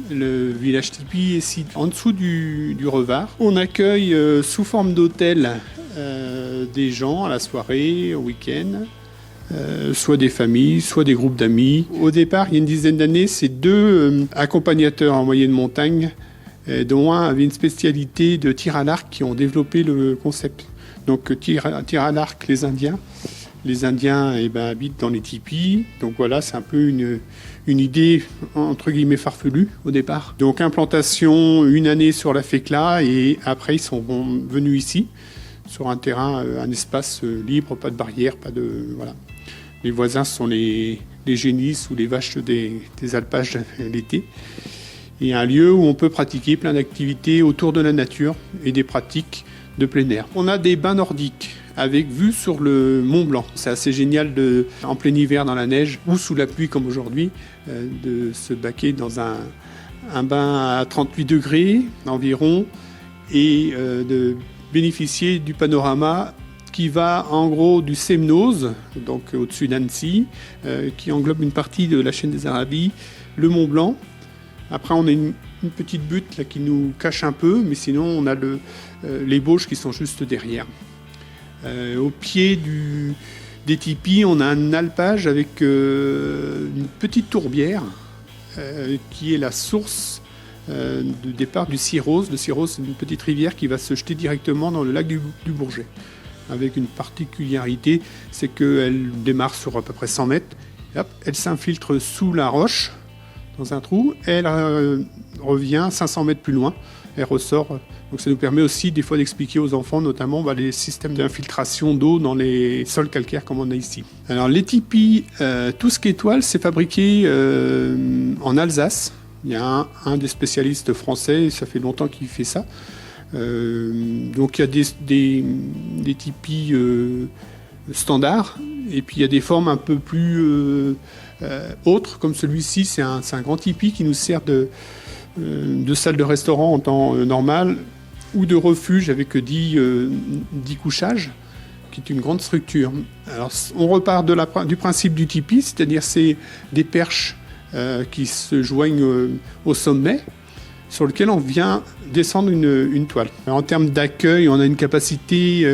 Le village tipi est situé en dessous du Revard. On accueille sous forme d'hôtel des gens à la soirée, au week-end. Soit des familles, soit des groupes d'amis. Au départ, il y a une dizaine d'années, c'est deux accompagnateurs en moyenne montagne, dont un avait une spécialité de tir à l'arc, qui ont développé le concept. Donc tir à l'arc, les Indiens. Les Indiens habitent dans les tipis. Donc voilà, c'est un peu une idée entre guillemets farfelue au départ. Donc implantation une année sur la Fécla et après ils sont venus ici sur un terrain, un espace libre, pas de barrière, pas de voilà. Les voisins sont les génisses ou les vaches des alpages l'été. Et un lieu où on peut pratiquer plein d'activités autour de la nature et des pratiques de plein air. On a des bains nordiques avec vue sur le Mont Blanc. C'est assez génial en plein hiver dans la neige ou sous la pluie comme aujourd'hui, de se baquer dans un bain à 38 degrés environ et de bénéficier du panorama qui va en gros du Semnoz, donc au-dessus d'Annecy, qui englobe une partie de la chaîne des Arabies, le Mont Blanc. Après, on a une petite butte là, qui nous cache un peu, mais sinon, on a les Bauges qui sont juste derrière. Au pied des tipis, on a un alpage avec une petite tourbière qui est la source de départ du Cirrose. Le Cirrose, c'est une petite rivière qui va se jeter directement dans le lac du Bourget. Avec une particularité, c'est qu'elle démarre sur à peu près 100 mètres, et hop, elle s'infiltre sous la roche, dans un trou, et elle revient 500 mètres plus loin, elle ressort. Donc ça nous permet aussi des fois d'expliquer aux enfants, notamment les systèmes d'infiltration d'eau dans les sols calcaires comme on a ici. Alors les tipis, tout ce qui est toile, c'est fabriqué en Alsace. Il y a un des spécialistes français, ça fait longtemps qu'il fait ça. Donc il y a des tipis standards et puis il y a des formes un peu plus autres comme celui-ci. C'est un grand tipi qui nous sert de salle de restaurant en temps normal ou de refuge avec 10 couchages, qui est une grande structure. Alors on repart du principe du tipi, c'est-à-dire c'est des perches qui se joignent au sommet, sur lequel on vient descendre une toile. En termes d'accueil, on a une capacité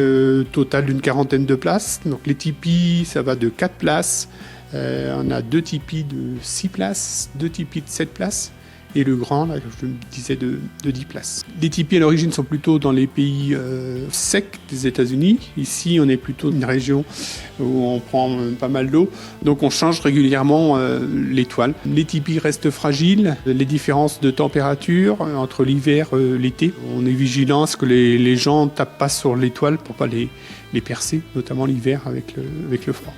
totale d'une 40aine de places. Donc les tipis, ça va de 4 places. On a 2 tipis de 6 places, 2 tipis de 7 places. Et le grand, là, je disais, de 10 places. Les tipis, à l'origine, sont plutôt dans les pays secs des États-Unis. Ici, on est plutôt dans une région où on prend pas mal d'eau. Donc, on change régulièrement les toiles. Les tipis restent fragiles. Les différences de température entre l'hiver et l'été. On est vigilant à ce que les gens ne tapent pas sur les toiles pour ne pas les percer, notamment l'hiver avec le froid.